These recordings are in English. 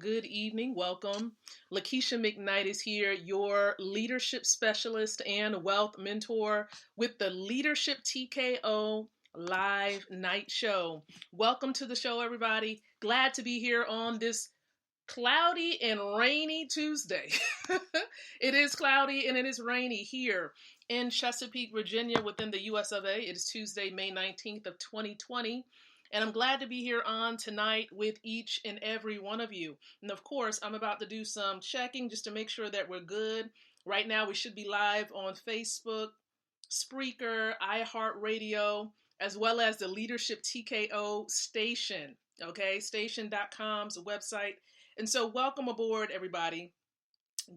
Good evening. Welcome. Lakeisha McKnight is here, your leadership specialist and wealth mentor with the Leadership TKO live night show. Welcome to the show, everybody. Glad to be here on this cloudy and rainy Tuesday. It is cloudy and it is rainy here in Chesapeake, Virginia, within the US of A. It is Tuesday, May 19th of 2020. And I'm glad to be here on tonight with each and every one of you. And of course, I'm about to do some checking just to make sure that we're good. Right now, we should be live on Facebook, Spreaker, iHeartRadio, as well as the Leadership TKO station. Okay, station.com's a website. And so welcome aboard, everybody.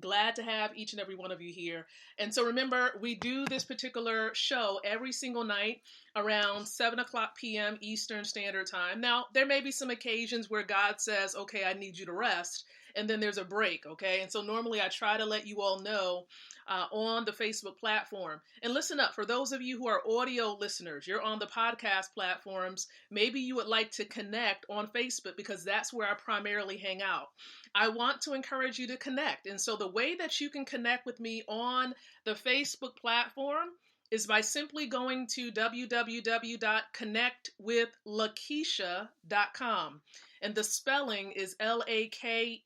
Glad to have each and every one of you here. And so remember, we do this particular show every single night around 7 o'clock p.m. Eastern Standard Time. Now, there may be some occasions where God says, okay, I need you to rest. And then there's a break, okay? And so normally I try to let you all know on the Facebook platform. And listen up, for those of you who are audio listeners, you're on the podcast platforms, maybe you would like to connect on Facebook because that's where I primarily hang out. I want to encourage you to connect. And so the way that you can connect with me on the Facebook platform is by simply going to www.connectwithlakeisha.com. And the spelling is Lakeisha.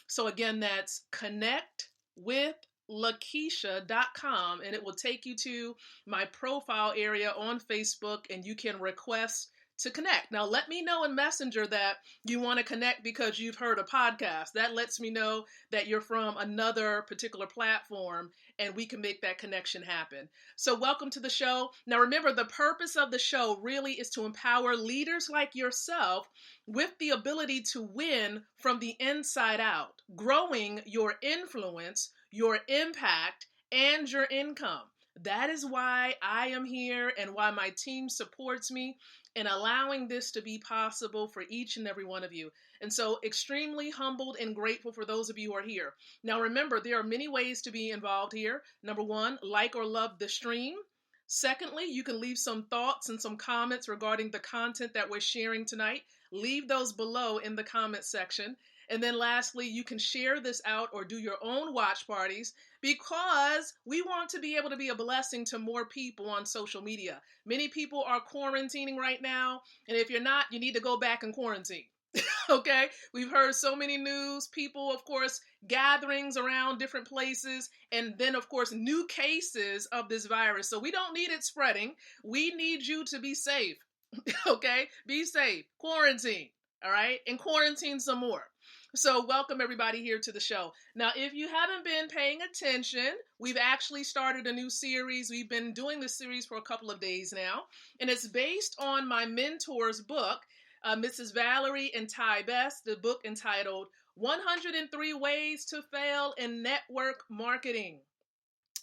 So again, that's connectwithlakeisha.com, and it will take you to my profile area on Facebook, and you can request to connect. Now, let me know in Messenger that you want to connect because you've heard a podcast. That lets me know that you're from another particular platform, and we can make that connection happen. So welcome to the show. Now, remember, the purpose of the show really is to empower leaders like yourself with the ability to win from the inside out, growing your influence, your impact, and your income. That is why I am here and why my team supports me in allowing this to be possible for each and every one of you. And so extremely humbled and grateful for those of you who are here. Now remember, there are many ways to be involved here. Number one, like or love the stream. Secondly, you can leave some thoughts and some comments regarding the content that we're sharing tonight. Leave those below in the comment section. And then lastly, you can share this out or do your own watch parties because we want to be able to be a blessing to more people on social media. Many people are quarantining right now, and if you're not, you need to go back and quarantine. Okay? We've heard so many news, people, of course, gatherings around different places, and then, of course, new cases of this virus. So we don't need it spreading. We need you to be safe. Okay? Be safe. Quarantine. All right? And quarantine some more. So welcome everybody here to the show. Now, if you haven't been paying attention, we've actually started a new series. We've been doing this series for a couple of days now, and it's based on my mentor's book, Mrs. Valerie and Ty Best, the book entitled 103 Ways to Fail in Network Marketing,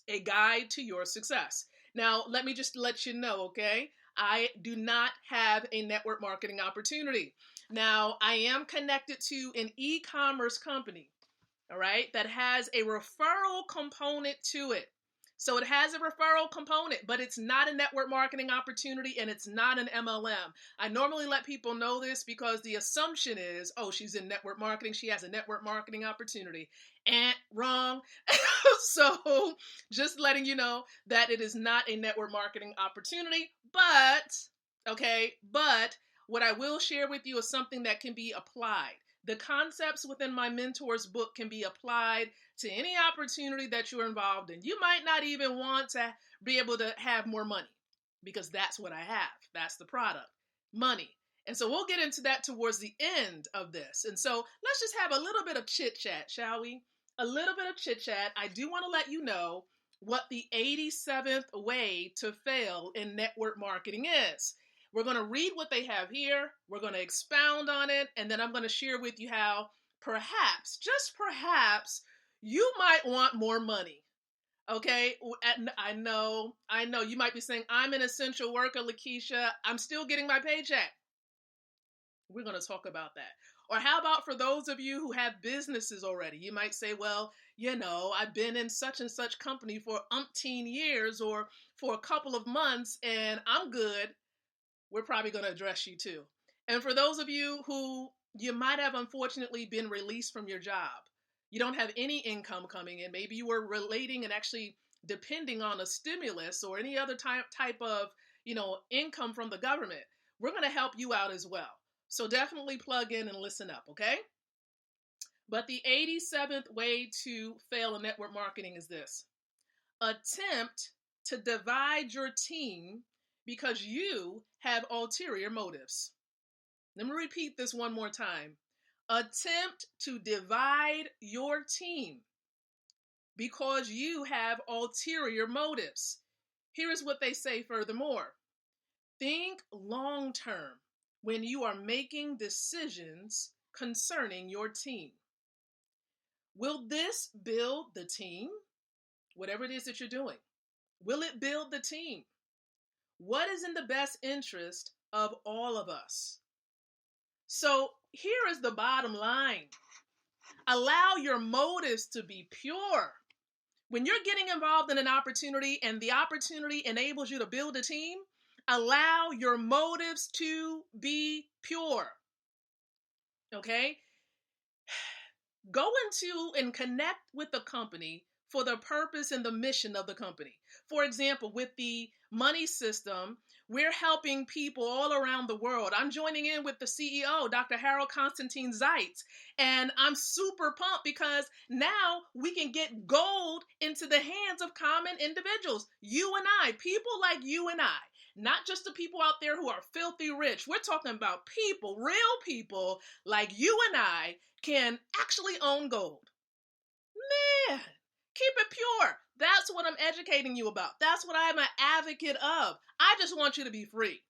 a Guide to Your Success. Now, let me just let you know, okay? I do not have a network marketing opportunity. Now, I am connected to an e-commerce company, all right, that has a referral component to it. So it has a referral component, but it's not a network marketing opportunity and it's not an MLM. I normally let people know this because the assumption is, oh, she's in network marketing. She has a network marketing opportunity. And wrong. So just letting you know that it is not a network marketing opportunity, but what I will share with you is something that can be applied. The concepts within my mentor's book can be applied to any opportunity that you're involved in. You might not even want to be able to have more money because that's what I have. That's the product, money. And so we'll get into that towards the end of this. And so let's just have a little bit of chit chat, shall we? A little bit of chit chat. I do want to let you know what the 87th way to fail in network marketing is. We're going to read what they have here. We're going to expound on it. And then I'm going to share with you how perhaps, just perhaps, you might want more money. Okay? I know. You might be saying, I'm an essential worker, Lakeisha. I'm still getting my paycheck. We're going to talk about that. Or how about for those of you who have businesses already? You might say, well, I've been in such and such company for umpteen years or for a couple of months and I'm good. We're probably going to address you too. And for those of you who You might have unfortunately been released from your job. You don't have any income coming in. Maybe you were relating and actually depending on a stimulus or any other type of, income from the government. We're going to help you out as well. So definitely plug in and listen up, okay? But the 87th way to fail in network marketing is this: attempt to divide your team because you have ulterior motives. Let me repeat this one more time. Attempt to divide your team because you have ulterior motives. Here is what they say furthermore: think long term when you are making decisions concerning your team. Will this build the team? Whatever it is that you're doing, will it build the team? What is in the best interest of all of us? So here is the bottom line: allow your motives to be pure. When you're getting involved in an opportunity and the opportunity enables you to build a team, allow your motives to be pure. Okay? Go into and connect with the company for the purpose and the mission of the company. For example, with the money system, we're helping people all around the world. I'm joining in with the CEO, Dr. Harold Constantine Zeitz, and I'm super pumped because now we can get gold into the hands of common individuals. You and I, people like you and I. Not just the people out there who are filthy rich. We're talking about people, real people like you and I can actually own gold. Man, keep it pure. That's what I'm educating you about. That's what I'm an advocate of. I just want you to be free.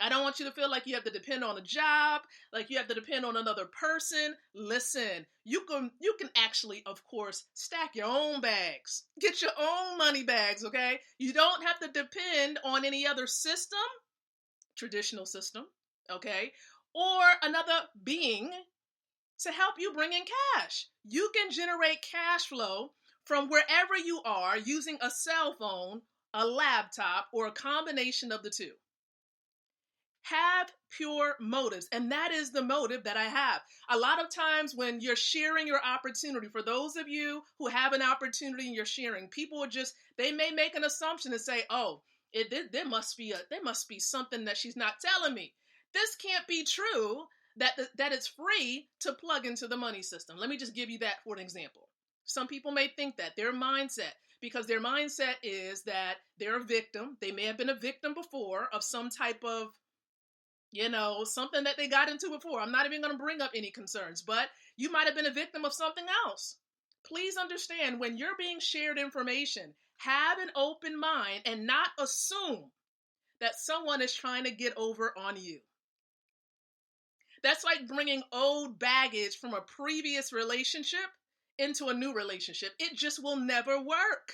I don't want you to feel like you have to depend on a job, like you have to depend on another person. Listen, you can actually, of course, stack your own bags. Get your own money bags, okay? You don't have to depend on any other system, traditional system, okay? Or another being to help you bring in cash. You can generate cash flow from wherever you are using a cell phone, a laptop, or a combination of the two. Have pure motives. And that is the motive that I have. A lot of times when you're sharing your opportunity, for those of you who have an opportunity and you're sharing, people they may make an assumption and say, oh, there must be something that she's not telling me. This can't be true that it's free to plug into the money system. Let me just give you that for an example. Some people may think that their mindset, because their mindset is that they're a victim. They may have been a victim before of some type of something that they got into before. I'm not even going to bring up any concerns, but you might have been a victim of something else. Please understand, when you're being shared information, have an open mind and not assume that someone is trying to get over on you. That's like bringing old baggage from a previous relationship into a new relationship. It just will never work.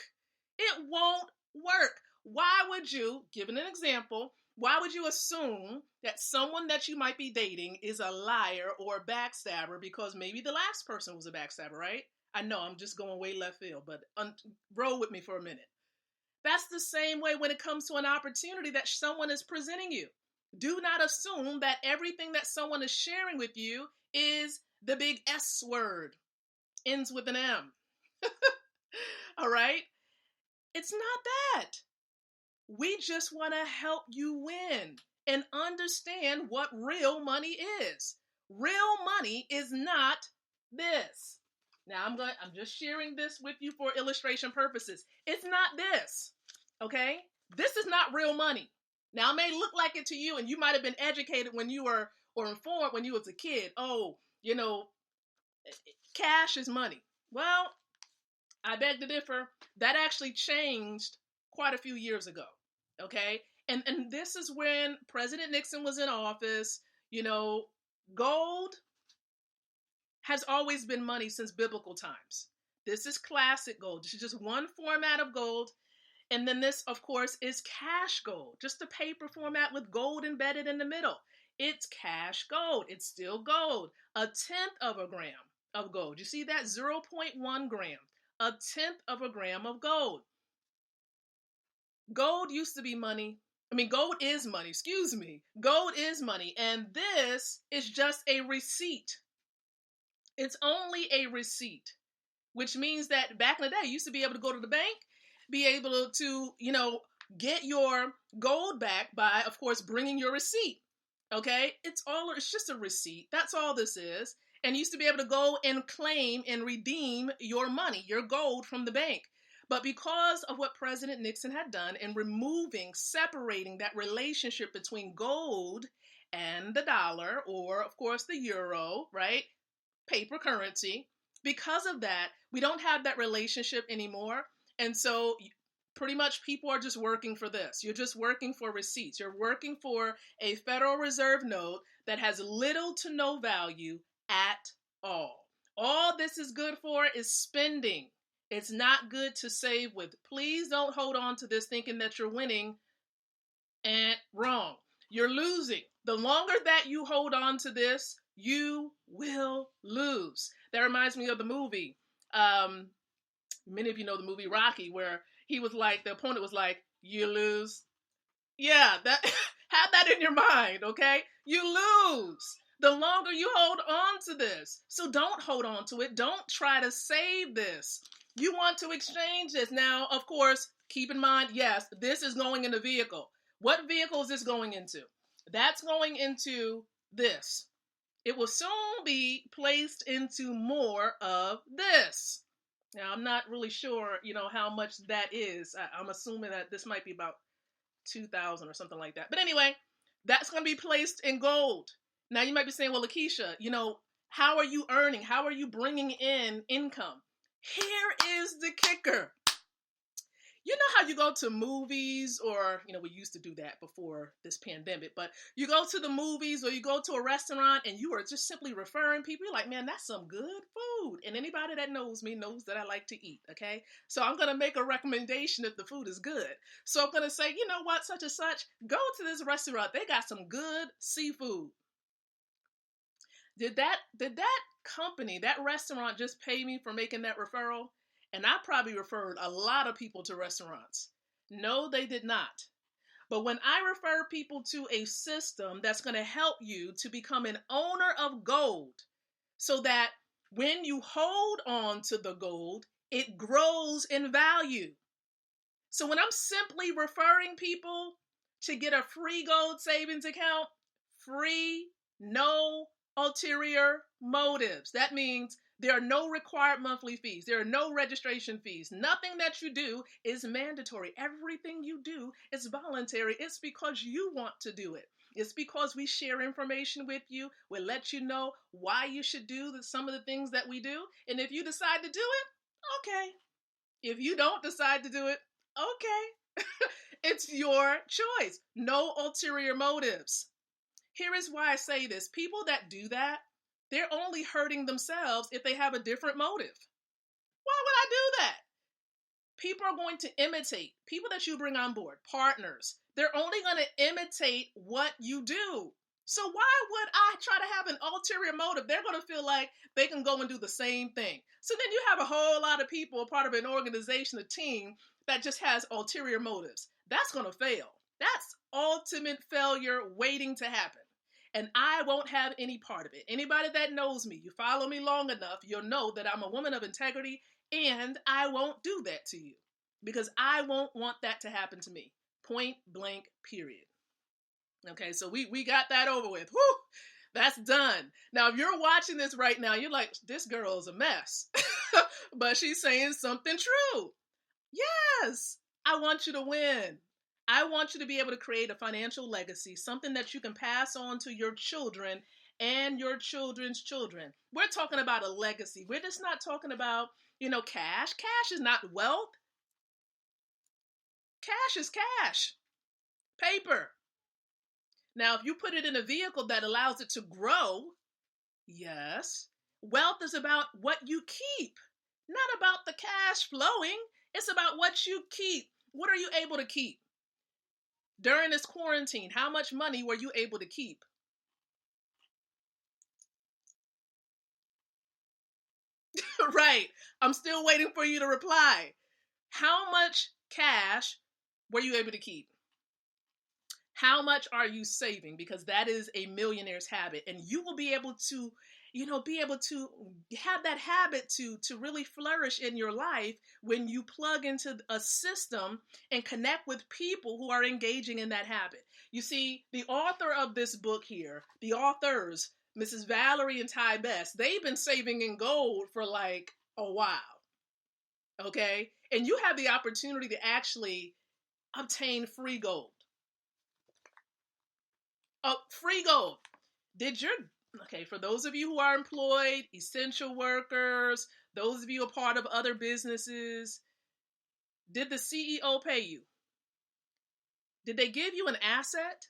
It won't work. Why would you, given an example, why would you assume that someone that you might be dating is a liar or a backstabber because maybe the last person was a backstabber, right? I know I'm just going way left field, but roll with me for a minute. That's the same way when it comes to an opportunity that someone is presenting you. Do not assume that everything that someone is sharing with you is the big S word, ends with an M. All right? It's not that. We just want to help you win and understand what real money is. Real money is not this. Now I'm just sharing this with you for illustration purposes. It's not this. Okay? This is not real money. Now it may look like it to you, and you might have been educated when you were or informed when you was a kid. Oh, cash is money. Well, I beg to differ. That actually changed quite a few years ago. Okay? And this is when President Nixon was in office. Gold has always been money since biblical times. This is classic gold. This is just one format of gold. And then this, of course, is cash gold, just a paper format with gold embedded in the middle. It's cash gold. It's still gold. 1/10 of a gram of gold. You see that? 0.1 gram. 1/10 of a gram of gold. Gold used to be money I mean, gold is money, excuse me. Gold is money. And this is just a receipt. It's only a receipt, which means that back in the day, you used to be able to go to the bank, be able to, get your gold back by, of course, bringing your receipt. Okay? It's just a receipt. That's all this is. And you used to be able to go and claim and redeem your money, your gold from the bank. But because of what President Nixon had done in separating that relationship between gold and the dollar, or of course the euro, right? Paper currency. Because of that, we don't have that relationship anymore. And so pretty much people are just working for this. You're just working for receipts. You're working for a Federal Reserve note that has little to no value at all. All this is good for is spending. It's not good to save with. Please don't hold on to this thinking that you're winning, and wrong. You're losing. The longer that you hold on to this, you will lose. That reminds me of the movie. Many of you know the movie Rocky, where the opponent was like, you lose. Yeah, that have that in your mind, okay? You lose. The longer you hold on to this. So don't hold on to it. Don't try to save this. You want to exchange this. Now, of course, keep in mind, yes, this is going in a vehicle. What vehicle is this going into? That's going into this. It will soon be placed into more of this. Now, I'm not really sure, how much that is. I'm assuming that this might be about 2,000 or something like that. But anyway, that's going to be placed in gold. Now, you might be saying, well, Lakeisha, how are you earning? How are you bringing in income? Here is the kicker. You know how you go to movies, or, we used to do that before this pandemic, but you go to the movies or you go to a restaurant and you are just simply referring people. You're like, man, that's some good food. And anybody that knows me knows that I like to eat, okay? So I'm going to make a recommendation if the food is good. So I'm going to say, you know what, such and such, go to this restaurant. They got some good seafood. Did that company, that restaurant, just pay me for making that referral? And I probably referred a lot of people to restaurants. No, they did not. But when I refer people to a system that's going to help you to become an owner of gold, so that when you hold on to the gold, it grows in value. So when I'm simply referring people to get a free gold savings account, free, no ulterior motives. That means there are no required monthly fees. There are no registration fees. Nothing that you do is mandatory. Everything you do is voluntary. It's because you want to do it. It's because we share information with you. We let you know why you should do some of the things that we do. And if you decide to do it, okay. If you don't decide to do it, okay. It's your choice. No ulterior motives. Here is why I say this. People that do that, they're only hurting themselves if they have a different motive. Why would I do that? People are going to imitate. People that you bring on board, partners, they're only going to imitate what you do. So why would I try to have an ulterior motive? They're going to feel like they can go and do the same thing. So then you have a whole lot of people, a part of an organization, a team that just has ulterior motives. That's going to fail. That's ultimate failure waiting to happen. And I won't have any part of it. Anybody that knows me, you follow me long enough, you'll know that I'm a woman of integrity, and I won't do that to you because I won't want that to happen to me. Point blank, period. Okay, so we got that over with. Whew, that's done. Now, if you're watching this right now, you're like, this girl is a mess. But she's saying something true. Yes, I want you to win. I want you to be able to create a financial legacy, something that you can pass on to your children and your children's children. We're talking about a legacy. We're just not talking about, cash. Cash is not wealth. Cash is cash. Paper. Now, if you put it in a vehicle that allows it to grow, yes, wealth is about what you keep, not about the cash flowing. It's about what you keep. What are you able to keep? During this quarantine, how much money were you able to keep? Right. I'm still waiting for you to reply. How much cash were you able to keep? How much are you saving? Because that is a millionaire's habit. And you will be able to, be able to have that habit to really flourish in your life when you plug into a system and connect with people who are engaging in that habit. You see, the author of this book here, the authors, Mrs. Valerie and Ty Best, they've been saving in gold for like a while. Okay? And you have the opportunity to actually obtain free gold. Oh, free gold. For those of you who are employed, essential workers, those of you a part of other businesses, did the CEO pay you? Did they give you an asset?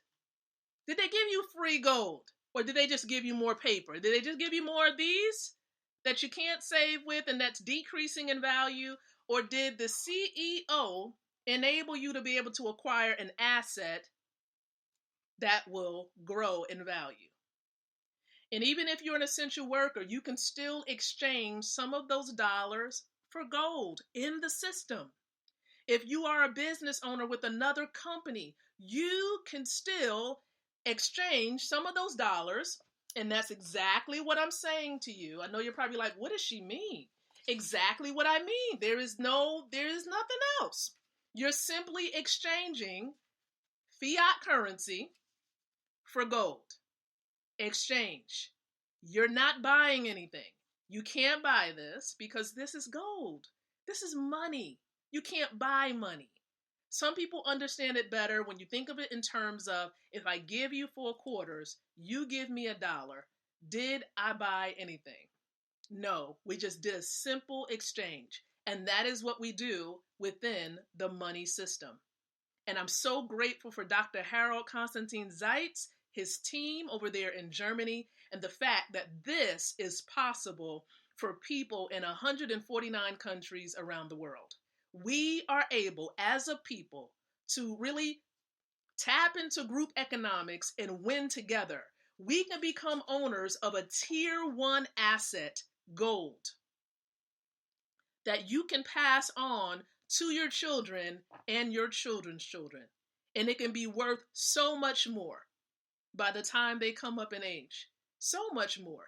Did they give you free gold? Or did they just give you more paper? Did they just give you more of these that you can't save with and that's decreasing in value? Or did the CEO enable you to be able to acquire an asset that will grow in value? And even if you're an essential worker, you can still exchange some of those dollars for gold in the system. If you are a business owner with another company, you can still exchange some of those dollars. And that's exactly what I'm saying to you. I know you're probably like, what does she mean? Exactly what I mean. There is nothing else. You're simply exchanging fiat currency for gold. Exchange. You're not buying anything. You can't buy this because this is gold. This is money. You can't buy money. Some people understand it better when you think of it in terms of, if I give you $4, you give me $1. Did I buy anything? No, we just did a simple exchange. And that is what we do within the money system. And I'm so grateful for Dr. Harold Constantine Zeitz, his team over there in Germany, and the fact that this is possible for people in 149 countries around the world. We are able, as a people, to really tap into group economics and win together. We can become owners of a tier 1 asset, gold, that you can pass on to your children and your children's children. And it can be worth so much more by the time they come up in age. So much more.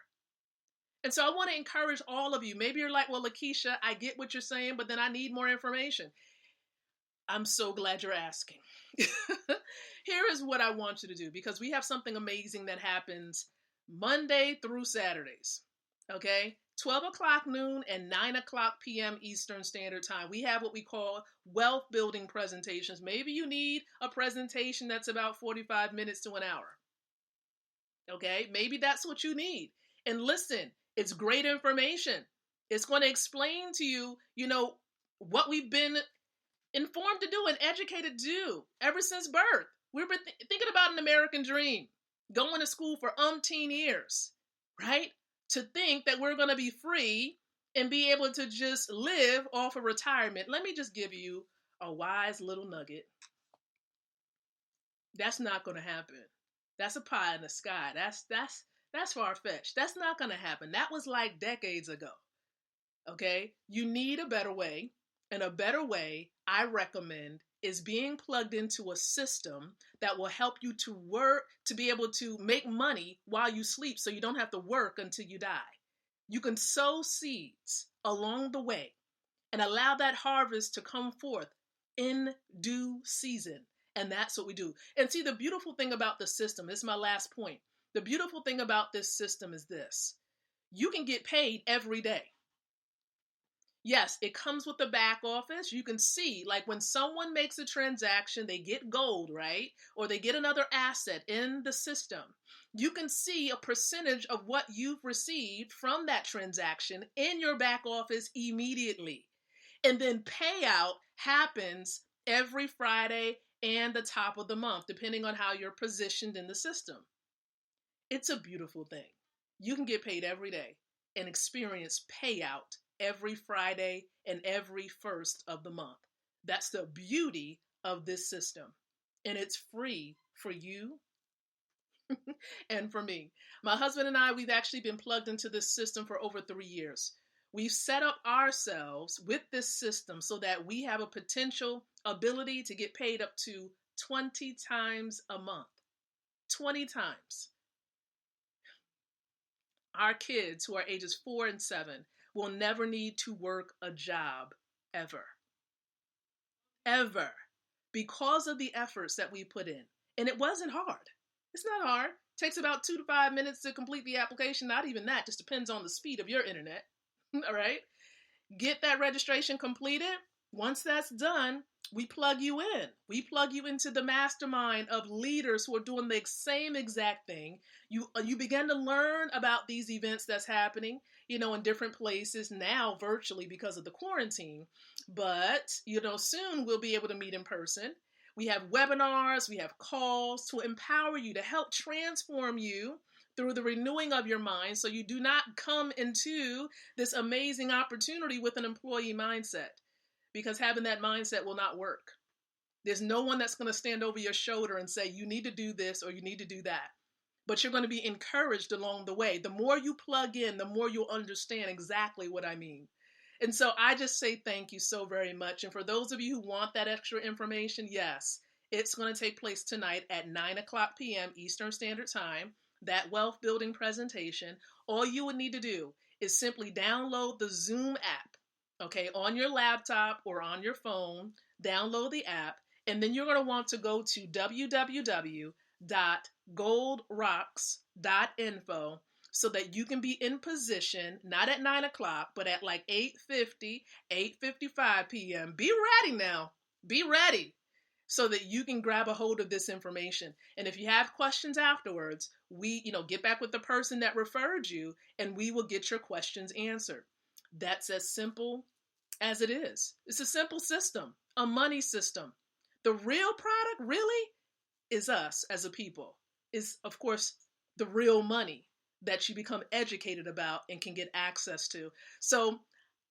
And so I want to encourage all of you. Maybe you're like, well, Lakeisha, I get what you're saying, but then I need more information. I'm so glad you're asking. Here is what I want you to do, because we have something amazing that happens Monday through Saturdays. Okay? 12 o'clock noon and 9 o'clock p.m. Eastern Standard Time. We have what we call wealth building presentations. Maybe you need a presentation that's about 45 minutes to an hour. Okay? Maybe that's what you need. And listen, it's great information. It's going to explain to you, what we've been informed to do and educated to do ever since birth. We've been thinking about an American dream, going to school for umpteen years, right? To think that we're going to be free and be able to just live off of retirement. Let me just give you a wise little nugget. That's not going to happen. That's a pie in the sky. That's far-fetched. That's not going to happen. That was like decades ago. Okay? You need a better way. And a better way, I recommend, is being plugged into a system that will help you to work, to be able to make money while you sleep so you don't have to work until you die. You can sow seeds along the way and allow that harvest to come forth in due season. And that's what we do. And see, the beautiful thing about the system, this is my last point. The beautiful thing about this system is this. You can get paid every day. Yes, it comes with the back office. You can see, like when someone makes a transaction, they get gold, right? Or they get another asset in the system. You can see a percentage of what you've received from that transaction in your back office immediately. And then payout happens every Friday and the top of the month, depending on how you're positioned in the system. It's a beautiful thing. You can get paid every day and experience payout every Friday and every first of the month. That's the beauty of this system. And it's free for you and for me. My husband and I, we've actually been plugged into this system for over 3 years. We've set up ourselves with this system so that we have a potential ability to get paid up to 20 times a month. 20 times. Our kids who are ages 4 and 7 will never need to work a job ever. Ever. Because of the efforts that we put in. And it wasn't hard. It's not hard. It takes about 2 to 5 minutes to complete the application. Not even that. Just depends on the speed of your internet. All right. Get that registration completed. Once that's done, we plug you in. We plug you into the mastermind of leaders who are doing the same exact thing. You begin to learn about these events that's happening, in different places now virtually because of the quarantine. But, soon we'll be able to meet in person. We have webinars, we have calls to empower you, to help transform you through the renewing of your mind so you do not come into this amazing opportunity with an employee mindset, because having that mindset will not work. There's no one that's going to stand over your shoulder and say, you need to do this or you need to do that. But you're going to be encouraged along the way. The more you plug in, the more you'll understand exactly what I mean. And so I just say thank you so very much. And for those of you who want that extra information, yes, it's going to take place tonight at 9:00 p.m. Eastern Standard Time. That wealth building presentation. All you would need to do is simply download the Zoom app, okay, on your laptop or on your phone. Download the app, and then you're going to want to go to www.goldrocks.info so that you can be in position, not at 9:00, but at like 8:50, 8:55 p.m. Be ready now. Be ready so that you can grab a hold of this information. And if you have questions afterwards, we, get back with the person that referred you and we will get your questions answered. That's as simple as it is. It's a simple system, a money system. The real product really is us as a people, is of course the real money that you become educated about and can get access to. So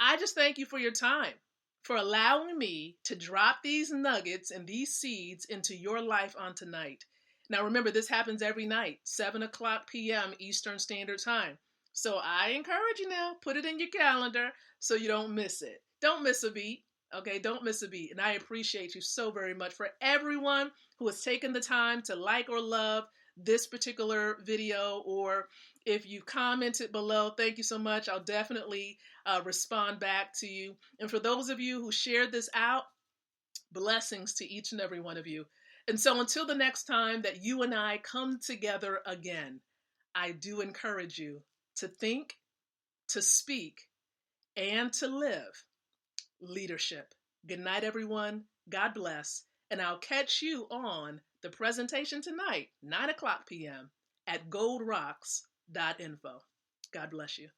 I just thank you for your time, for allowing me to drop these nuggets and these seeds into your life on tonight. Now remember, this happens every night, 7:00 p.m. Eastern Standard Time. So I encourage you now, put it in your calendar so you don't miss it. Don't miss a beat. Okay, don't miss a beat. And I appreciate you so very much for everyone who has taken the time to like or love this particular video, or if you commented below, thank you so much. I'll definitely respond back to you. And for those of you who shared this out, blessings to each and every one of you. And so until the next time that you and I come together again, I do encourage you to think, to speak, and to live leadership. Good night, everyone. God bless. And I'll catch you on the presentation tonight, 9:00 p.m. at goldrocks.info. God bless you.